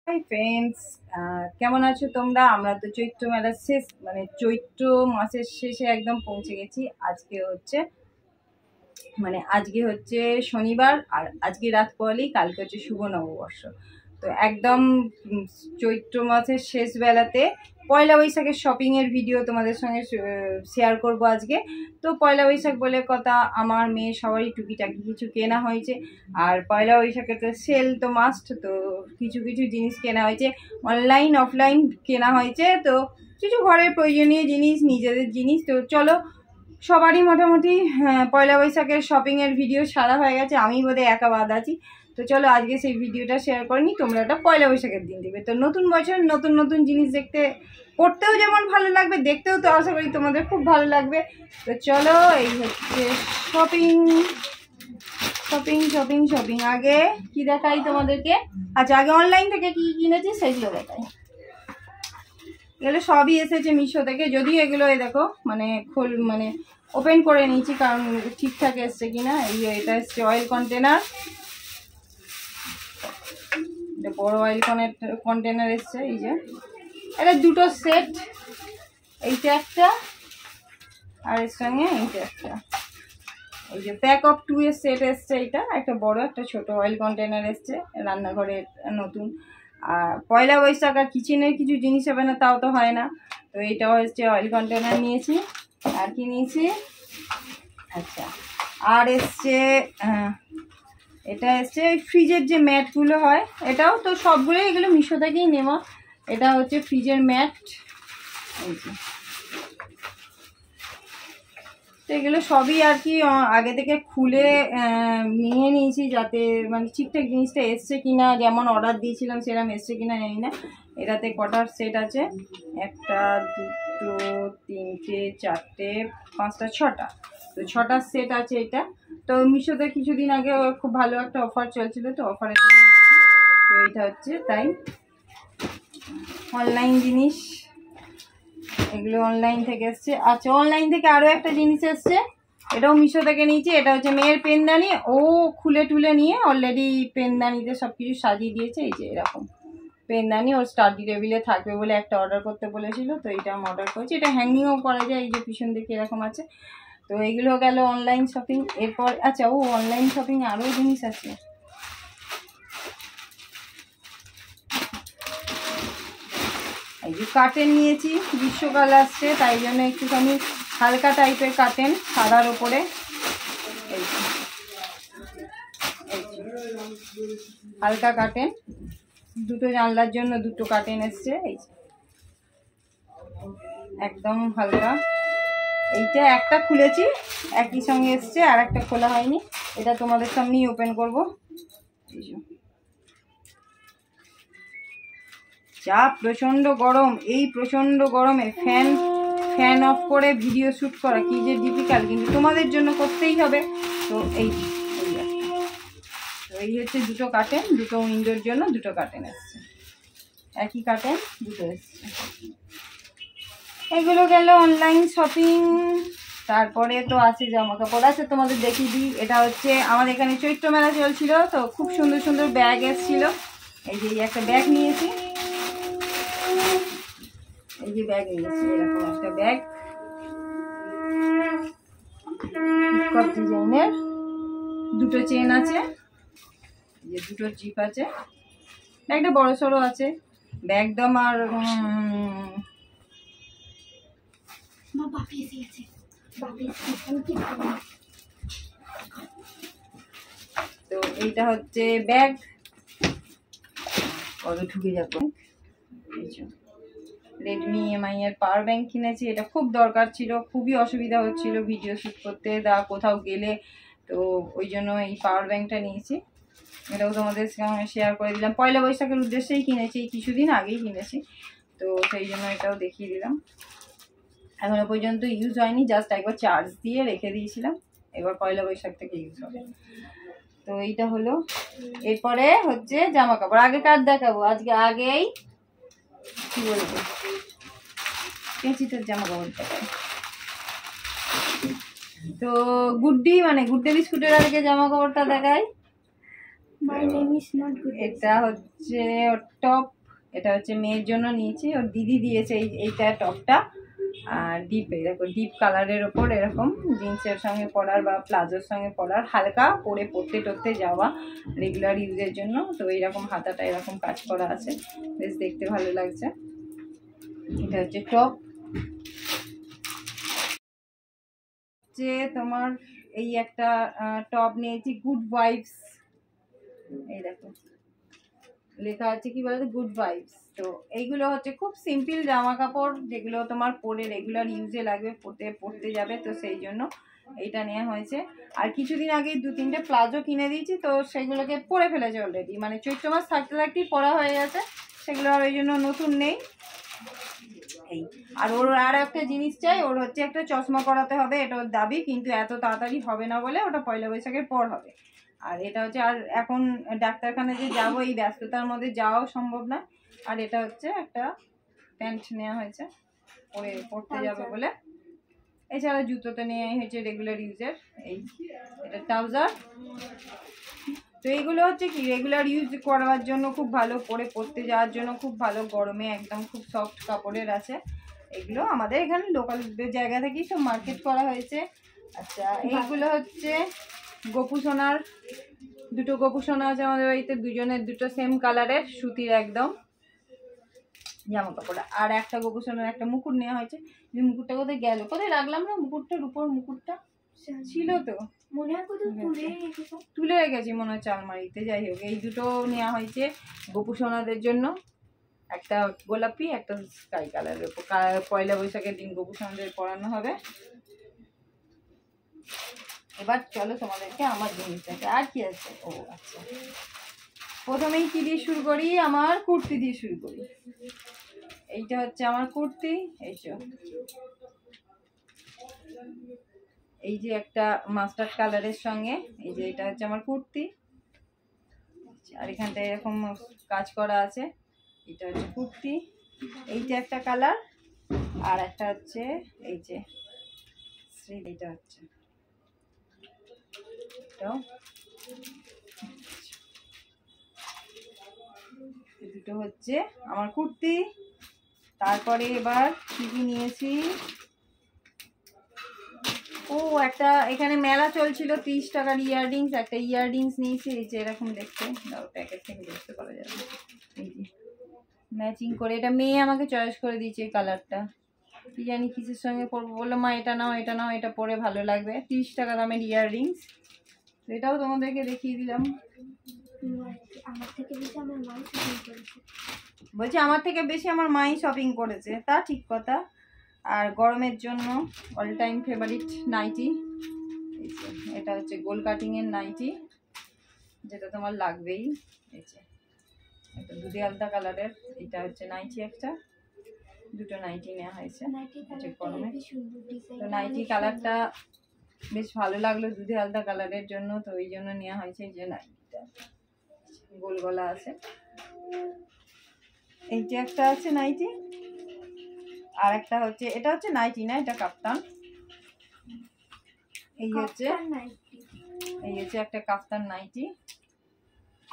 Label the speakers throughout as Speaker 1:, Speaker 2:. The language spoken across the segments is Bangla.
Speaker 1: হাই ফ্রেন্ডস, কেমন আছো তোমরা? আমরা তো চৈত্র মেলার শেষ মানে চৈত্র মাসের শেষে একদম পৌঁছে গেছি। আজকে হচ্ছে শনিবার, আর আজকে রাত পোহালেই কালকে হচ্ছে শুভ নববর্ষ। তো একদম চৈত্র মাসের শেষ বেলাতে পয়লা বৈশাখের শপিংয়ের ভিডিও তোমাদের সঙ্গে শেয়ার করব আজকে। তো পয়লা বৈশাখ বলে কথা, আমার মেয়ে সবারই টুকিটাকি কিছু কেনা হয়েছে। আর পয়লা বৈশাখে তো সেল তো মাস্ট, তো কিছু কিছু জিনিস কেনা হয়েছে, অনলাইন অফলাইন কেনা হয়েছে। তো কিছু ঘরের প্রয়োজনীয় জিনিস, নিজেদের জিনিস। তো চলো, সবারই মোটামুটি পয়লা বৈশাখের শপিংয়ের ভিডিও সারা হয়ে গেছে, আমি বোধহয় একা বাদ আছি। তো চলো আজকে সেই ভিডিওটা শেয়ার করে নিই, তোমরা একটা পয়লা বৈশাখের দিন দেখবে। তো নতুন বছর নতুন নতুন জিনিস দেখতে, পড়তেও যেমন ভালো লাগবে, দেখতেও তো আশা করি তোমাদের খুব ভালো লাগবে। তো চলো, এই হচ্ছে শপিং শপিং শপিং শপিং আগে কি দেখাই তোমাদেরকে। আচ্ছা, আগে অনলাইন থেকে কি কিনেছি সেগুলো দেখাই। এগুলো সবই এসেছে মিশো থেকে, যদিও এগুলো এই দেখো মানে ওপেন করে নিয়েছি কারণ ঠিকঠাক এসছে কিনা। এটা এসছে অয়েল কন্টেনার, এটা বড় অয়েল কন্টেনার এসছে। এই যে এটা দুটো সেট, এইটা একটা আর এর সঙ্গে এইটা একটা। এই যে প্যাক অফ 2 এর সেট এসছে, এইটা একটা বড় একটা ছোট অয়েল কন্টেনার এসছে রান্নাঘরের নতুন। আর পয়লা বৈশাখ আর কিচেনের কিছু জিনিস হবে না তাও তো হয় না। তো এইটাও হচ্ছে অয়েল কন্টেনার নিয়েছি। আর কি নিয়েছি, আচ্ছা আর এসছে এটা এসছে ফ্রিজের যে ম্যাটগুলো হয়, এটাও তো সবগুলোই এগুলো মিশো থেকেই নেওয়া। এটা হচ্ছে ফ্রিজের ম্যাট। এই যে তো এগুলো সবই আর কি আগে থেকে খুলে নিয়ে নিয়েছি, যাতে মানে ঠিকঠাক জিনিসটা এসছে কিনা, যেমন অর্ডার দিয়েছিলাম সেরকম এসছে কিনা জানি না। এটাতে কটার সেট আছে, একটা দুটো তিনটে চারটে পাঁচটা ছটা, তো ছটার সেট আছে এটা। তো মিশোতে কিছুদিন আগে খুব ভালো একটা অফার চলছিল, তো অফারে নিয়েছি। তো এইটা হচ্ছে তাই অনলাইন জিনিস, এগুলো অনলাইন থেকে এসছে। আচ্ছা, অনলাইন থেকে আরও একটা জিনিস এসছে, এটাও মিশো থেকে নিয়েছি। এটা হচ্ছে মেয়ের পেনদানি, ও খুলে টুলে নিয়ে অলরেডি পেনদানিতে সব কিছু সাজিয়ে দিয়েছে। এই যে এরকম পেনদানি ওর স্টাডি টেবিলে থাকবে বলে একটা অর্ডার করতে বলেছিল, তো এটা আমি অর্ডার করেছি। এটা হ্যাঙ্গিংও করা যায়, এই যে পিছন দিকে এরকম আছে। তো এইগুলো গেল অনলাইন শপিং। এরপর আচ্ছা, অনলাইন শপিং আরও জিনিস আছে। এই যে কার্টেন নিয়েছি, গ্রীষ্মকাল আসছে তাই জন্য একটুখানি হালকা টাইপের কার্টেন সাদার ওপরে। এই হালকা কার্টেন, দুটো জানলার জন্য দুটো কার্টেন এসছে। এই একদম হালকা, এইটা একটা খুলেছি একই সঙ্গে এসছে, আর একটা খোলা হয়নি, এটা তোমাদের সামনেই ওপেন করবো। যা প্রচণ্ড গরম, এই প্রচণ্ড গরমে ফ্যান অফ করে ভিডিও শ্যুট করা কি যে ডিফিকাল্ট, কিন্তু তোমাদের জন্য করতেই হবে। তো এই হচ্ছে দুটো কার্টেন, দুটো উইন্ডোর জন্য দুটো কার্টেন এসছে, একই কার্টেন দুটো এসছে। এগুলো গেল অনলাইন শপিং। তারপরে তো আছে জামা কাপড় আছে, তোমাদের দেখিয়ে দিই। এটা হচ্ছে আমাদের এখানে চৈত্র মেলা চলছিল, তো খুব সুন্দর সুন্দর ব্যাগ এসছিল। এই যে একটা ব্যাগ নিয়েছি, এই যে ব্যাগ নিয়েছি, এরকম একটা ব্যাগ পিকক ডিজাইনের, দুটো চেন আছে, যে দুটো জিপ আছে, ব্যাগটা বড় সড়ো আছে। ব্যাগদম আর তো এইটা হচ্ছে ব্যাগ, কত ঢুকে যাবো। রেডমি এমআই এর পাওয়ার ব্যাংক কিনেছি, এটা খুব দরকার ছিল, খুবই অসুবিধা হচ্ছিল ভিডিও শ্যুট করতে কোথাও গেলে, তো ওই জন্য এই পাওয়ার ব্যাংকটা নিয়েছি। এটাও তোমাদের সঙ্গে শেয়ার করে দিলাম, পয়লা বৈশাখের উদ্দেশ্যেই কিনেছি, কিছুদিন আগেই কিনেছি, তো সেই জন্য এটাও দেখিয়ে দিলাম। এখনো পর্যন্ত ইউজ হয়নি, জাস্ট একবার চার্জ দিয়ে রেখে দিয়েছিলাম, এবার পয়লা বৈশাখ থেকে ইউজ হবে। তো এইটা হলো। এরপরে হচ্ছে জামা কাপড়, আগে কার দেখাবো, আগেই কি বলবো, পেঁচিতের জামা কাপড় দেখাই। তো গুড্ডে বিস্কুটের আগে জামা কাপড়টা দেখাই। এটা হচ্ছে ওর টপ, এটা হচ্ছে মেয়ের জন্য নিয়েছি, ওর দিদি দিয়েছে এইটা টপটা। আর ডিপে দেখো, ডিপ কালারের ওপর এরকম জিন্সের সঙ্গে পরার বা প্লাজোর সঙ্গে পরার, হালকা পরে পরতে টরতে যাওয়া রেগুলার ইউজের জন্য। তো এইরকম হাতাটা এরকম কাজ করা আছে, বেশ দেখতে ভালো লাগছে। এটা হচ্ছে টপ। যে তোমার এই একটা টপ নিয়েছি, গুড ভাইবস, এই দেখো লেখা আছে কি বলতো, গুড ভাইবস। তো এইগুলো হচ্ছে খুব সিম্পল জামা কাপড়, যেগুলো তোমার পরে রেগুলার ইউজে লাগবে, পড়তে যাবে, তো সেই জন্য এইটা নেওয়া হয়েছে। আর কিছুদিন আগে 2-3টে প্লাজো কিনে দিয়েছি, তো সেগুলোকে পরে ফেলেছে অলরেডি, মানে চৈত্র মাস থাকতে থাকতেই পরা হয়ে গেছে, সেগুলো আর ওই জন্য নতুন নেই। এই আর ওর আর একটা জিনিস চাই, ওর হচ্ছে একটা চশমা করাতে হবে, এটা ওর দাবি, কিন্তু এত তাড়াতাড়ি হবে না বলে ওটা পয়লা বৈশাখের পর হবে। আর এটা হচ্ছে, আর এখন ডাক্তারখানায় যে যাবো এই ব্যস্ততার মধ্যে যাওয়াও সম্ভব না। আর এটা হচ্ছে একটা প্যান্ট নেওয়া হয়েছে, পড়তে যাবে বলে। এছাড়া জুতো তো নেওয়াই হয়েছে রেগুলার ইউজের, এই এটা ট্রাউজার। তো এইগুলো হচ্ছে কি রেগুলার ইউজ করার জন্য খুব ভালো, পড়তে যাওয়ার জন্য খুব ভালো, গরমে একদম খুব সফট কাপড়ের আছে। এগুলো আমাদের এখানে লোকাল জায়গা থেকেই সব মার্কেট করা হয়েছে। আচ্ছা, এইগুলো হচ্ছে গোপু সোনার, দুটো গোপু সোনা আছে আমাদের বাড়িতে, দুজনের দুটো সেম কালারের সুতির একদম জামা কাপড়। আর একটা গোপু সোনার একটা মুকুট নেওয়া হয়েছে, যে মুকুটটা কোথায় গেল, কোথায় রাখলাম না মুকুটটার উপর, মুকুটটা ছিল তো মনে হয় তুলে রেখেছি মনে হচ্ছে আলমারিতে। যাই হোক, এই দুটো নেওয়া হয়েছে গোপু সোনাদের জন্য, একটা গোলাপি একটা স্কাই কালারের উপর, পয়লা বৈশাখের দিন গোপু সোনাদের পরানো হবে। এবার চলো তোমাদেরকে আমার জিনিস দেখে, আর কি আছে। ও আচ্ছা, প্রথমেই কি দিয়ে শুরু করি, আমার কুর্তি দিয়ে শুরু করি। এইটা হচ্ছে আমার কুর্তি, এই যে একটা মাস্টার্ড কালারের সঙ্গে, এই যে এটা হচ্ছে আমার কুর্তি। আর এখানটায় এরকম কাজ করা আছে, এটা হচ্ছে কুর্তি। এইটা একটা কালার, আর একটা হচ্ছে এই যে এইটা হচ্ছে, দুটো হচ্ছে আমার কুর্তি। তারপরে এবার কি কি নিয়েছি, ও একটা এখানে মেলা চলছিল 30 টাকার ইয়াররিংস, একটা ইয়াররিংস নিয়েছি, এই যে এরকম দেখতে, প্যাকেট থেকে দেখতে পাওয়া যাবে, এই যে ম্যাচিং করে। এটা মেয়ে আমাকে চয়েস করে দিয়েছে এই কালারটা, কি জানি কিসের সঙ্গে পরবো, বললো মা এটা নাও এটা নাও, এটা পরে ভালো লাগবে। 30 টাকা দামের ইয়াররিংস, এটাও তোমাদেরকে দেখিয়ে দিলাম। বলছি আমার থেকে বেশি আমার মাই শপিং করেছে, তা ঠিক কথা। আর গরমের জন্য অল টাইম ফেভারিট নাইটি, এটা হচ্ছে গোল কাটিংয়ের নাইটি, যেটা তোমার লাগবেই। এই যে এটা দুধে আলতা কালারের, এটা হচ্ছে নাইটি, একটা দুটো নাইটি নেওয়া হয়েছে গরমে। তো নাইটি কালারটা বেশ ভালো লাগলো দুধে আলতা কালারের জন্য, তো ওই জন্য নেওয়া হয়েছে। এই যে নাইটিটা গোল গলা আছে, এই যে একটা আছে নাইটি, আর একটা হচ্ছে, এটা হচ্ছে নাইটি না, এটা কাপ্তান। এই হচ্ছে একটা কাপ্তান নাইটি,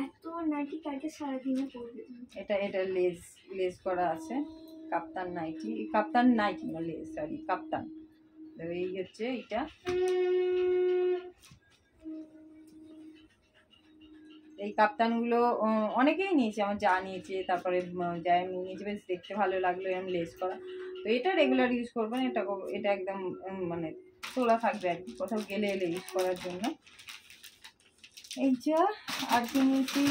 Speaker 1: এত নাইটি কাটে সারাদিনে পরবে। এটা লেস করা আছে, কাপ্তান নাইটি, কাপ্তান নাইটি না লেস, সরি কাপ্তান। এই হচ্ছে এটা, এই কাপ্তানগুলো অনেকেই নিয়েছে, আমার যা নিয়েছে, তারপরে যাই নিয়েছে, বেশ দেখতে ভালো লাগলো এরকম লেস করা। তো এটা রেগুলার ইউজ করবো না, এটা একদম মানে তোলা থাকবে আর কি, কোথাও গেলে এলে ইউজ করার জন্য। এইটা আর কি নিয়েছি,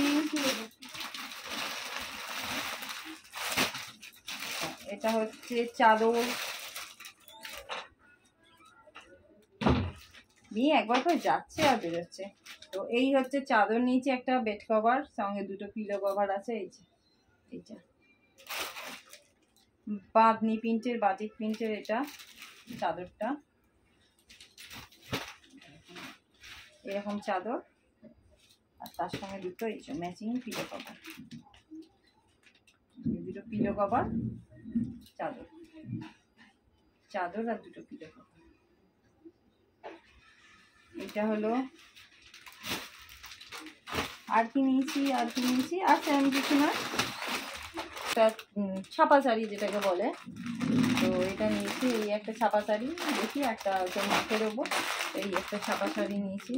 Speaker 1: এটা হচ্ছে চাদর, নিয়ে একবার করে যাচ্ছে আর বেরোচ্ছে। তো এই হচ্ছে চাদর নিয়েছি, একটা বেড কভার সঙ্গে দুটো পিলো কভার আছে। এই যে এইটা বাঁধনি প্রিন্টের, বাটিক প্রিন্টের এটা চাদরটা, এরকম চাদর, আর তার সঙ্গে দুটো এই যে ম্যাচিং পিলো কভার, দুটো পিলো কভার, চাদর আর দুটো পিলো কভার। এটা হলো আর কি নিয়েছি আচ্ছা আমি কিছু না, একটা ছাপা শাড়ি যেটাকে বলে, তো এটা নিয়েছি। এই একটা ছাপা শাড়ি, দেখি একটা মাকে দেবো। এই একটা ছাপা শাড়ি নিয়েছি,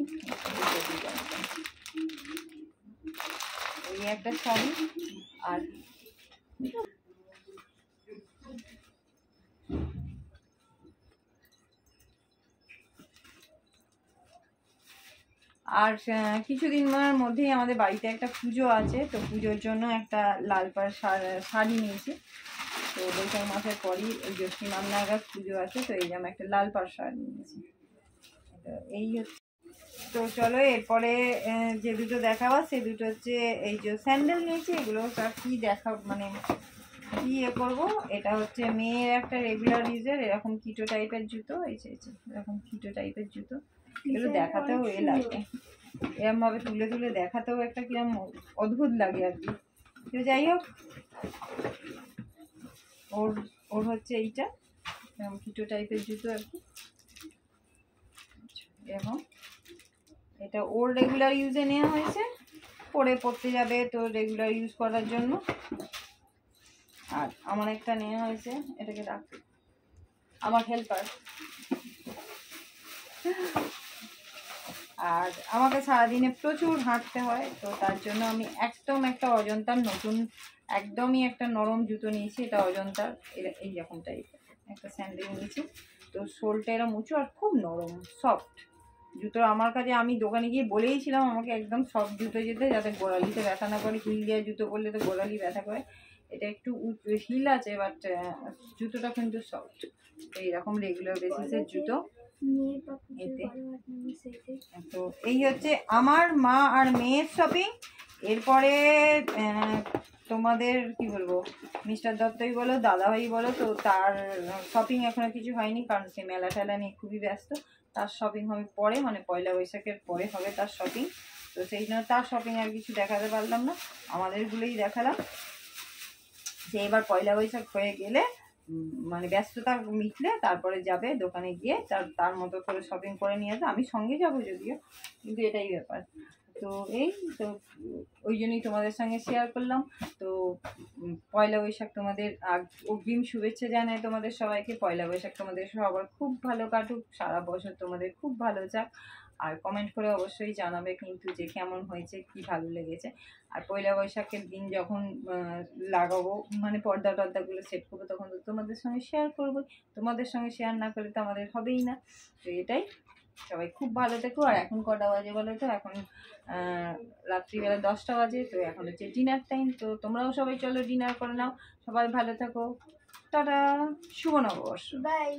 Speaker 1: এই একটা শাড়ি। আর কিছুদিনের মধ্যেই আমাদের বাড়িতে একটা পুজো আছে, তো পুজোর জন্য একটা লাল পাড় শাড়ি নিয়েছি। তো বৈশাখ মাসের পরই ওই জ্যৈষ্ঠী নাম নাগাদ পুজো আছে, তো এই যে আমি একটা লাল পাড় শাড়ি নিয়েছি। এই হচ্ছে। তো চলো এরপরে যে দুটো দেখাবো সে দুটো হচ্ছে এই যে স্যান্ডেল নিয়েছি। এগুলো কি দেখা মানে কি করবো, এটা হচ্ছে মেয়ের একটা রেগুলার ইউজের এরকম কিটো টাইপের জুতো, এই যে এরকম কিটো টাইপের জুতো। এগুলো দেখাতেও লাগে, এরকম ভাবে তুলে তুলে দেখাতেও একটা কিরম অদ্ভুত লাগে আর কি। তো যাই হোক, ওর হচ্ছে এইটা এরকম কিটো টাইপের জুতো আর কি। এবং এটা ওর রেগুলার ইউজে নেওয়া হয়েছে, পড়তে যাবে তো রেগুলার ইউজ করার জন্য। আর আমার একটা নেওয়া হয়েছে, এটাকে রাখ, আমার হেল্পার। আর আমাকে সারাদিনে প্রচুর হাঁটতে হয়, তো তার জন্য আমি একদম একটা অজন্তার নতুন একদমই একটা নরম জুতো নিয়েছি। এটা অজন্তার এই রকম টাইপের একটা স্যান্ডেল নিয়েছি। তো সোলটা এরকম উঁচু আর খুব নরম সফট জুতো। আমার কাছে আমি দোকানে গিয়ে বলেইছিলাম আমাকে একদম সফট জুতো যেতে, যাতে গোড়ালিতে ব্যথা না করে। হিল দেওয়া জুতো পরলে তো গোড়ালি ব্যথা করে, এটা একটু হিল আছে বাট জুতোটা কিন্তু সফট। এইরকম রেগুলার বেসিসের জুতো এতে। তো এই হচ্ছে আমার মা আর মেয়ের শপিং। এরপরে তোমাদের কি বলবো, মিস্টার দত্তই বলো দাদাভাই বলো, তো তার শপিং এখনো কিছু হয়নি, কারণ সে মেলা টেলা নিয়ে খুবই ব্যস্ত। তার শপিং হবে পরে, মানে পয়লা বৈশাখের পরে হবে তার শপিং। তো সেই জন্য তার শপিং আর কিছু দেখাতে পারলাম না, আমাদেরগুলোই দেখালাম। সে এবার পয়লা বৈশাখ হয়ে গেলে মানে ব্যস্ততা মিটলে তারপরে যাবে দোকানে গিয়ে তার মতো করে শপিং করে নিয়ে আসবে। আমি সঙ্গে যাবো যদিও, কিন্তু এটাই ব্যাপার। তো এই তো ওই জন্যই তোমাদের সঙ্গে শেয়ার করলাম। তো পয়লা বৈশাখ তোমাদের অগ্রিম শুভেচ্ছা জানাই তোমাদের সবাইকে। পয়লা বৈশাখ তোমাদের সবার খুব ভালো কাটুক, সারা বছর তোমাদের খুব ভালো যাক। আর কমেন্ট করে অবশ্যই জানাবে কিন্তু যে কেমন হয়েছে, কি ভালো লেগেছে। আর পয়লা বৈশাখের দিন যখন লাগাবো মানে পর্দা টর্দাগুলো সেট করবো, তখন তো তোমাদের সঙ্গে শেয়ার করবো। তোমাদের সঙ্গে শেয়ার না করলে তো আমাদের হবেই না। তো এটাই, সবাই খুব ভালো থেকো। আর এখন কটা বাজে বলো তো? এখন রাত্রিবেলা 10টা বাজে। তো এখন হচ্ছে ডিনার টাইম, তো তোমরাও সবাই চলো ডিনার করে নাও। সবাই ভালো থাকো, টাটা, শুভ নববর্ষ, বাই।